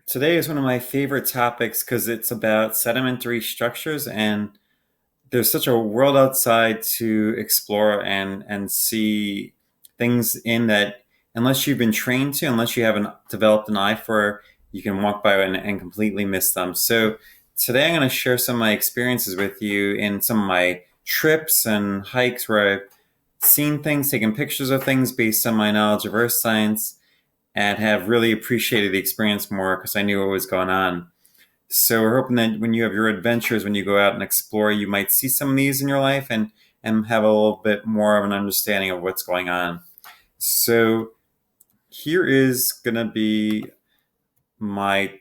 Today is one of my favorite topics because it's about sedimentary structures, and there's such a world outside to explore and see things in that unless you've been trained to, unless you haven't developed an eye for, you can walk by and completely miss them. So today I'm going to share some of my experiences with you in some of my trips and hikes where I've seen things, taken pictures of things based on my knowledge of earth science, and have really appreciated the experience more because I knew what was going on. So we're hoping that when you have your adventures, when you go out and explore, you might see some of these in your life and have a little bit more of an understanding of what's going on. So here is going to be my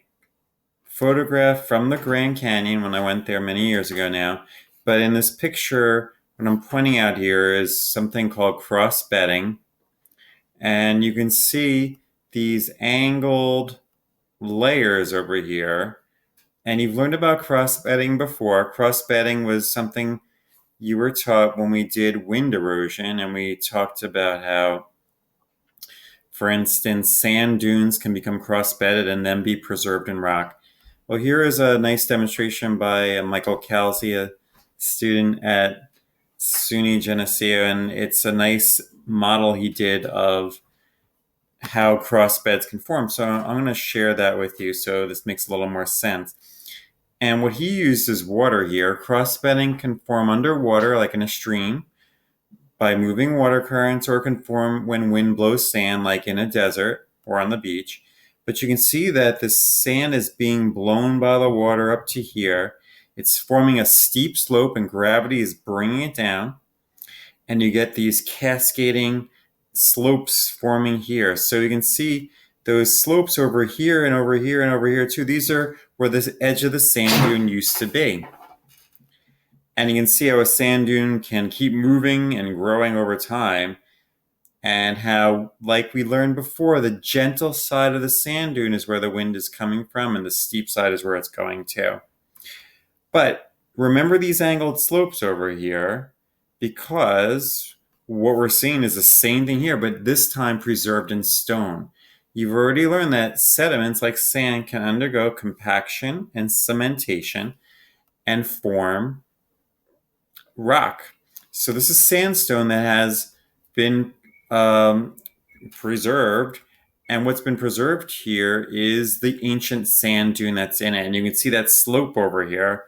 photograph from the Grand Canyon when I went there many years ago now. But in this picture, what I'm pointing out here is something called cross bedding. And you can see these angled layers over here. And you've learned about cross bedding before. Cross bedding was something you were taught when we did wind erosion, and we talked about how, for instance, sand dunes can become cross bedded and then be preserved in rock. Well, here is a nice demonstration by Michael Calzi, a student at SUNY Geneseo, and it's a nice model he did of how cross beds can form. So I'm going to share that with you so this makes a little more sense. And what he used is water here. Cross bedding can form underwater, like in a stream, by moving water currents, or can form when wind blows sand, like in a desert or on the beach. But you can see that the sand is being blown by the water up to here. It's forming a steep slope, and gravity is bringing it down. And you get these cascading slopes forming here. So you can see those slopes over here and over here and over here too. These are where the edge of the sand dune used to be. And you can see how a sand dune can keep moving and growing over time, and how, like we learned before, the gentle side of the sand dune is where the wind is coming from, and the steep side is where it's going to. But remember these angled slopes over here, because what we're seeing is the same thing here, but this time preserved in stone. You've already learned that sediments like sand can undergo compaction and cementation and form rock. So this is sandstone that has been preserved, and what's been preserved here is the ancient sand dune that's in it. And you can see that slope over here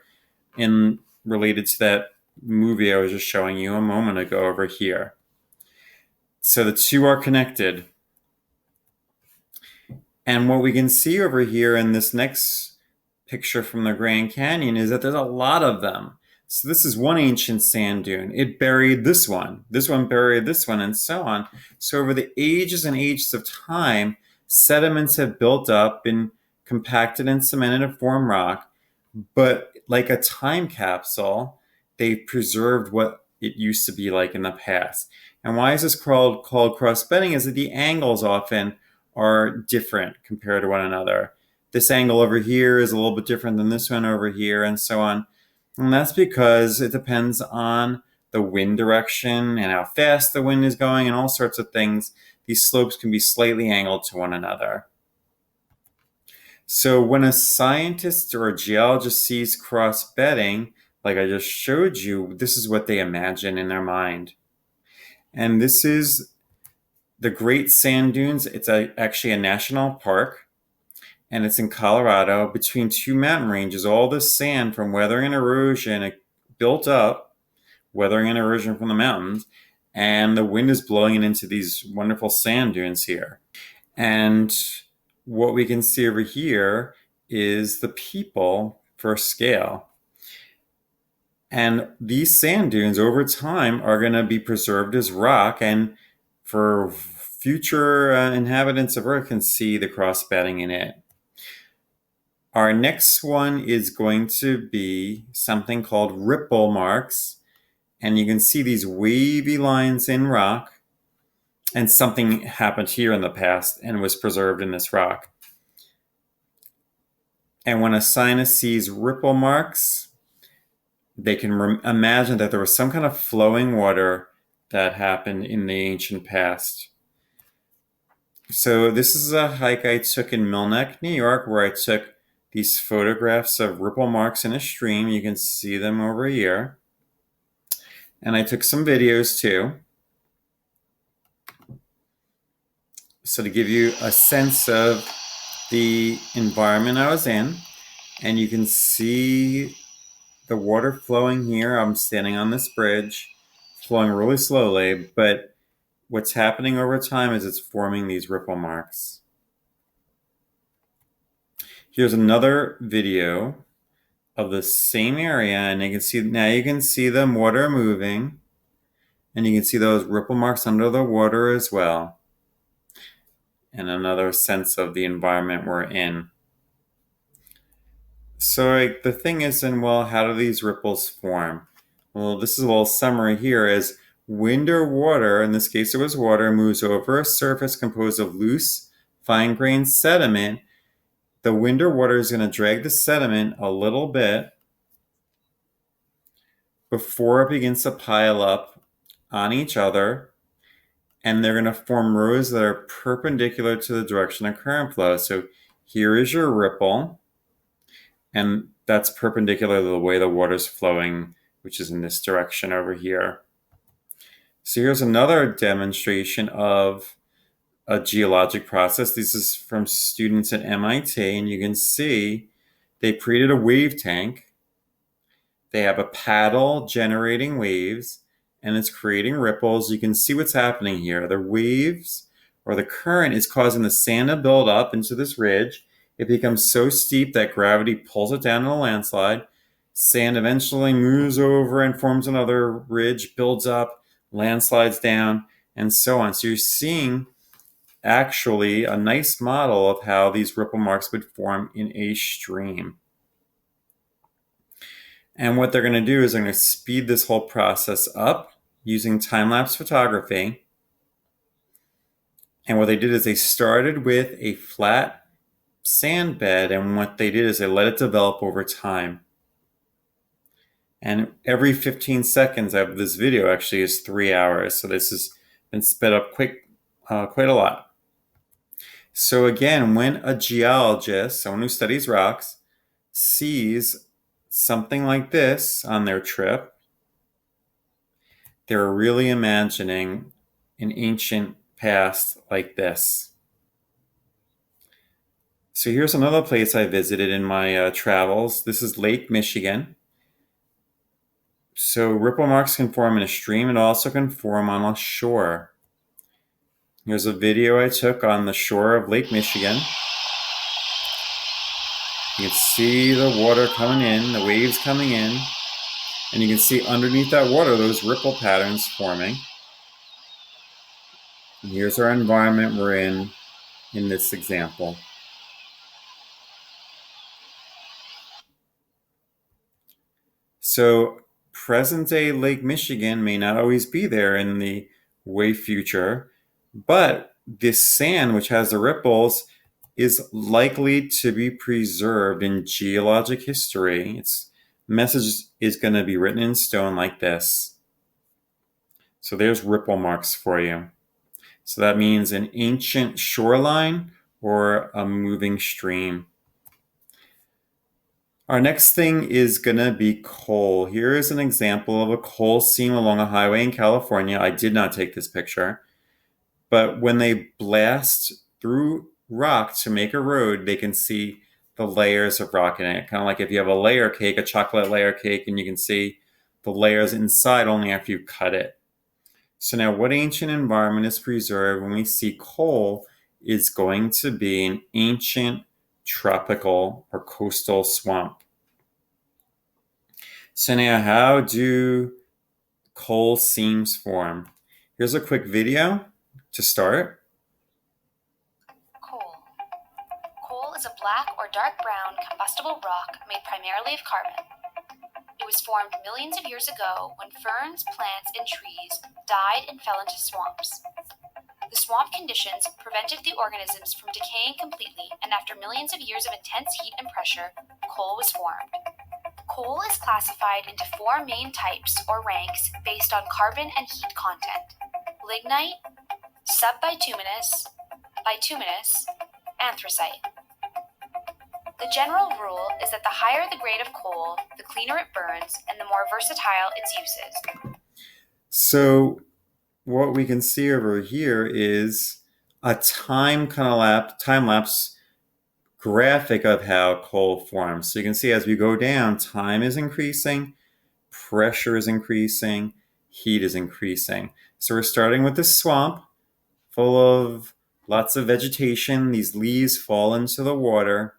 in related to that movie I was just showing you a moment ago over here. So the two are connected. And what we can see over here in this next picture from the Grand Canyon is that there's a lot of them. So this is one ancient sand dune. It buried this one buried this one, and so on. So over the ages and ages of time, sediments have built up, been compacted and cemented to form rock. But like a time capsule, they've preserved what it used to be like in the past. And why is this called cross bedding? Is that the angles often are different compared to one another. This angle over here is a little bit different than this one over here, and so on. And that's because it depends on the wind direction and how fast the wind is going and all sorts of things. These slopes can be slightly angled to one another. So when a scientist or a geologist sees cross bedding, like I just showed you, this is what they imagine in their mind. And this is the Great Sand Dunes. It's actually a national park, and it's in Colorado between two mountain ranges. All this sand from weathering and erosion built up, weathering and erosion from the mountains, and the wind is blowing it into these wonderful sand dunes here. And what we can see over here is the people for scale. And these sand dunes over time are going to be preserved as rock, and for future inhabitants of Earth can see the cross bedding in it. Our next one is going to be something called ripple marks. And you can see these wavy lines in rock, and something happened here in the past and was preserved in this rock. And when a scientist sees ripple marks, they can imagine that there was some kind of flowing water that happened in the ancient past. So this is a hike I took in Mill Neck, New York, where I took these photographs of ripple marks in a stream. You can see them over here. And I took some videos too. So to give you a sense of the environment I was in, and you can see the water flowing here. I'm standing on this bridge, flowing really slowly, but what's happening over time is it's forming these ripple marks. Here's another video of the same area, and you can see the water moving, and you can see those ripple marks under the water as well, and another sense of the environment we're in. So the thing is, then, well, how do these ripples form? Well, this is a little summary here. As wind or water, in this case it was water, moves over a surface composed of loose, fine-grained sediment, the wind or water is going to drag the sediment a little bit before it begins to pile up on each other, and they're going to form rows that are perpendicular to the direction of current flow. So here is your ripple, and that's perpendicular to the way the water's flowing, which is in this direction over here. So here's another demonstration of a geologic process. This is from students at MIT, and you can see they created a wave tank. They have a paddle generating waves, and it's creating ripples. You can see what's happening here. The waves or the current is causing the sand to build up into this ridge. It becomes so steep that gravity pulls it down in a landslide. Sand eventually moves over and forms another ridge, builds up, landslides down, and so on. So you're seeing actually a nice model of how these ripple marks would form in a stream. And what they're going to do is they're going to speed this whole process up using time-lapse photography. And what they did is they started with a flat sand bed, and what they did is they let it develop over time. And every 15 seconds of this video actually is 3 hours. So this has been sped up quite a lot. So again, when a geologist, someone who studies rocks, sees something like this on their trip, they're really imagining an ancient past like this. So here's another place I visited in my travels. This is Lake Michigan. So ripple marks can form in a stream and also can form on a shore. Here's a video I took on the shore of Lake Michigan. You can see the water coming in, the waves coming in, and you can see underneath that water those ripple patterns forming. And here's our environment we're in this example. So present-day Lake Michigan may not always be there in the way future, but this sand, which has the ripples, is likely to be preserved in geologic history. Its message is going to be written in stone like this. So there's ripple marks for you. So that means an ancient shoreline or a moving stream. Our next thing is going to be coal. Here is an example of a coal seam along a highway in California. I did not take this picture, but when they blast through rock to make a road, they can see the layers of rock in it. Kind of like if you have a layer cake, a chocolate layer cake, and you can see the layers inside only after you cut it. So now what ancient environment is preserved when we see coal is going to be an ancient tropical or coastal swamp. So now how do coal seams form? Here's a quick video to start. Coal. Coal is a black or dark brown combustible rock made primarily of carbon. It was formed millions of years ago when ferns, plants, and trees died and fell into swamps. The swamp conditions prevented the organisms from decaying completely, and after millions of years of intense heat and pressure, coal was formed. Coal is classified into 4 main types or ranks based on carbon and heat content: lignite, subbituminous, bituminous, anthracite. The general rule is that the higher the grade of coal, the cleaner it burns and the more versatile its uses. So what we can see over here is a time lapse graphic of how coal forms. So you can see as we go down, time is increasing, pressure is increasing, heat is increasing. So we're starting with this swamp full of lots of vegetation. These leaves fall into the water.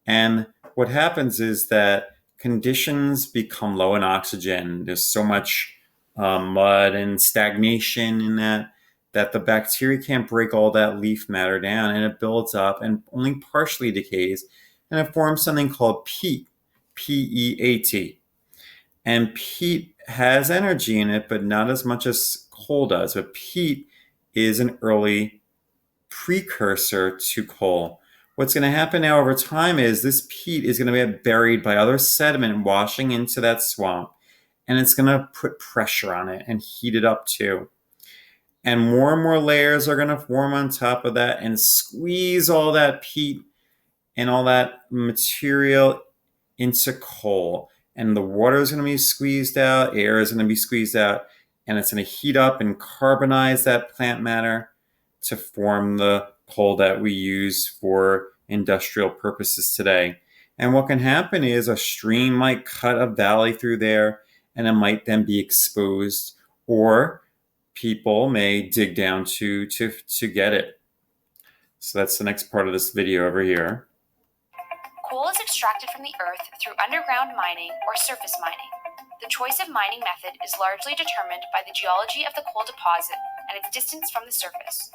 And what happens is that conditions become low in oxygen. There's so much mud and stagnation in that the bacteria can't break all that leaf matter down, and it builds up and only partially decays, and it forms something called peat, P-E-A-T. And peat has energy in it, but not as much as coal does. But peat is an early precursor to coal. What's going to happen now over time is this peat is going to get buried by other sediment washing into that swamp, and it's going to put pressure on it and heat it up too. And more layers are going to form on top of that and squeeze all that peat and all that material into coal. And the water is going to be squeezed out, air is going to be squeezed out, and it's going to heat up and carbonize that plant matter to form the coal that we use for industrial purposes today. And what can happen is a stream might cut a valley through there, and it might then be exposed, or people may dig down to get it. So that's the next part of this video over here. Coal is extracted from the earth through underground mining or surface mining. The choice of mining method is largely determined by the geology of the coal deposit and its distance from the surface.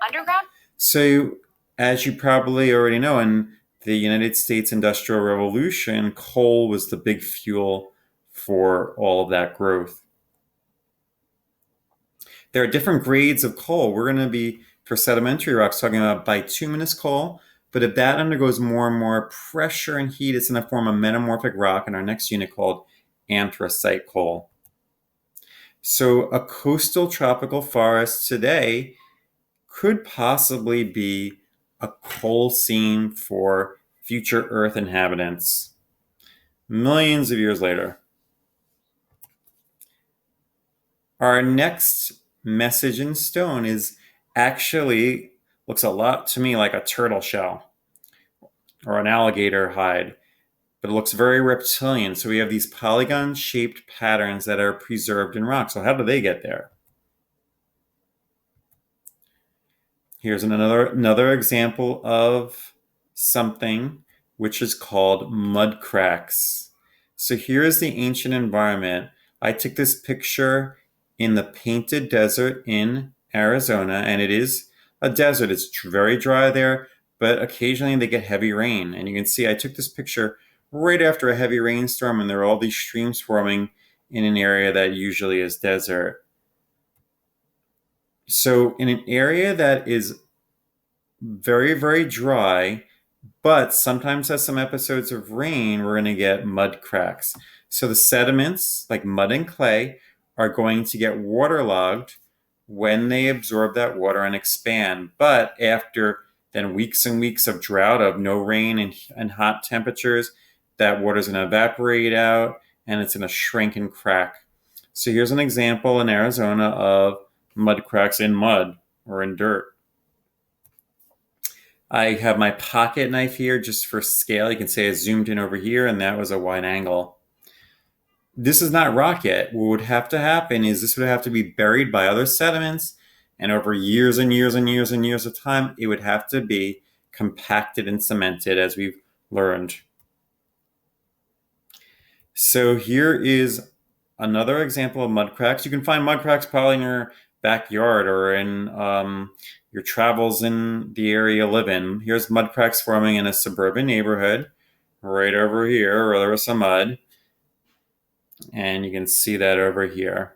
Underground. So, as you probably already know, in the United States Industrial Revolution, coal was the big fuel for all of that growth. There are different grades of coal. We're going to be, for sedimentary rocks, talking about bituminous coal. But if that undergoes more and more pressure and heat, it's going to form a metamorphic rock in our next unit called anthracite coal. So a coastal tropical forest today could possibly be a coal seam for future Earth inhabitants millions of years later. Our next message in stone is actually looks a lot to me like a turtle shell or an alligator hide, but it looks very reptilian. So we have these polygon-shaped patterns that are preserved in rock. So how do they get there? Here's another example of something which is called mudcracks. So here's the ancient environment. I took this picture in the Painted Desert in Arizona, and it is a desert. It's very dry there, but occasionally they get heavy rain. And you can see I took this picture right after a heavy rainstorm, and there are all these streams forming in an area that usually is desert. So in an area that is very dry, but sometimes has some episodes of rain, we're going to get mud cracks. So the sediments, like mud and clay, are going to get waterlogged when they absorb that water and expand. But after then weeks and weeks of drought, of no rain and hot temperatures, that water is going to evaporate out and it's going to shrink and crack. So here's an example in Arizona of mud cracks in mud or in dirt. I have my pocket knife here just for scale. You can see I zoomed in over here, and that was a wide angle. This is not rock yet. What would have to happen is this would have to be buried by other sediments, and over years and years of time, it would have to be compacted and cemented, as we've learned. So here is another example of mud cracks. You can find mud cracks probably in your backyard or in your travels in the area you live in. Here's mud cracks forming in a suburban neighborhood right over here where there was some mud. And you can see that over here.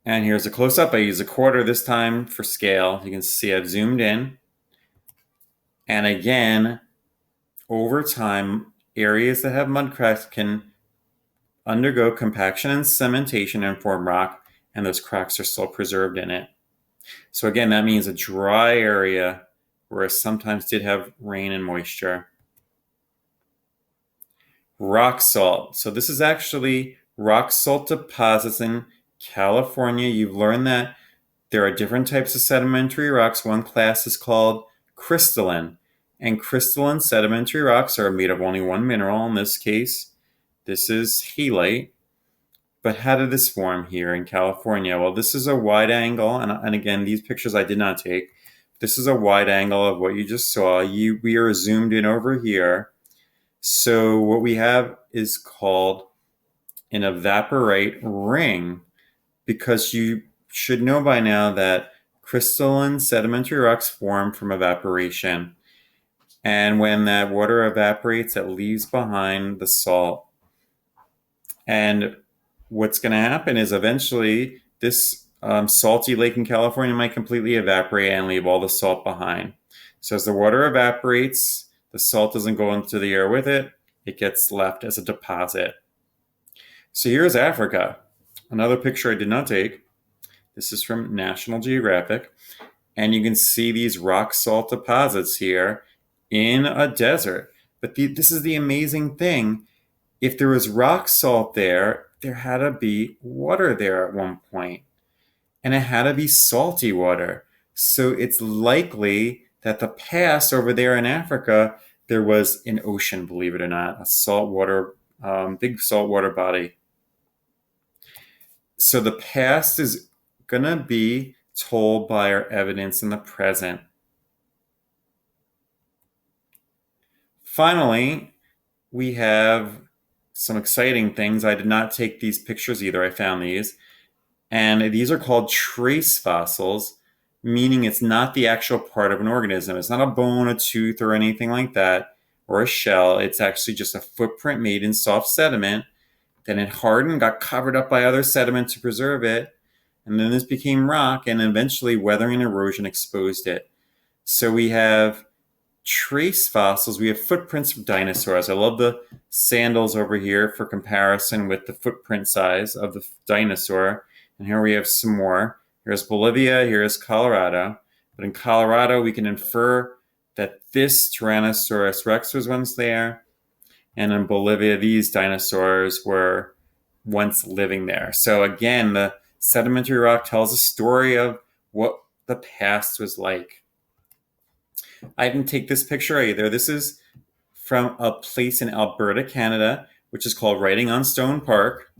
And here's a close-up. I use a quarter this time for scale. You can see I've zoomed in. And again, over time, areas that have mud cracks can undergo compaction and cementation and form rock. and those cracks are still preserved in it. So again, that means a dry area where it sometimes did have rain and moisture. Rock salt. So this is actually rock salt deposits in California. You've learned that there are different types of sedimentary rocks. One class is called crystalline. And crystalline sedimentary rocks are made of only one mineral. In this case, this is halite. But how did this form here in California? Well, this is a wide angle. And again, these pictures I did not take. This is a wide angle of what you just saw. We are zoomed in over here. So what we have is called an evaporite ring, because you should know by now that crystalline sedimentary rocks form from evaporation. And when that water evaporates, it leaves behind the salt. And what's going to happen is eventually this salty lake in California might completely evaporate and leave all the salt behind. So as the water evaporates, the salt doesn't go into the air with it. It gets left as a deposit. So here's Africa. Another picture I did not take. This is from National Geographic. And you can see these rock salt deposits here in a desert. But this is the amazing thing. If there was rock salt there, there had to be water there at one point. And it had to be salty water. So it's likely that the past over there in Africa, there was an ocean, believe it or not, a saltwater, big saltwater body. So the past is going to be told by our evidence in the present. Finally, we have some exciting things. I did not take these pictures either. I found these. And these are called trace fossils, meaning it's not the actual part of an organism. It's not a bone, a tooth, or anything like that, or a shell. It's actually just a footprint made in soft sediment. Then it hardened, got covered up by other sediment to preserve it. And then this became rock, and eventually weathering and erosion exposed it. So we have trace fossils. We have footprints of dinosaurs. I love the sandals over here for comparison with the footprint size of the dinosaur. And here we have some more. Here's Bolivia, here's Colorado. But in Colorado, we can infer that this Tyrannosaurus rex was once there. And in Bolivia, these dinosaurs were once living there. So again, the sedimentary rock tells a story of what the past was like. I didn't take this picture either. This is from a place in Alberta, Canada, which is called Writing on Stone Park.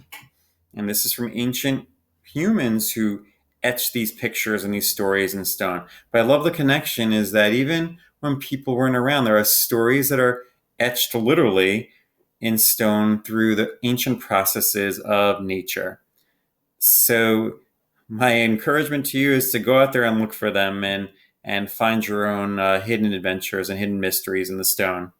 And this is from ancient humans who etched these pictures and these stories in stone. But I love the connection is that even when people weren't around, there are stories that are etched literally in stone through the ancient processes of nature. So my encouragement to you is to go out there and look for them and find your own hidden adventures and hidden mysteries in the stone.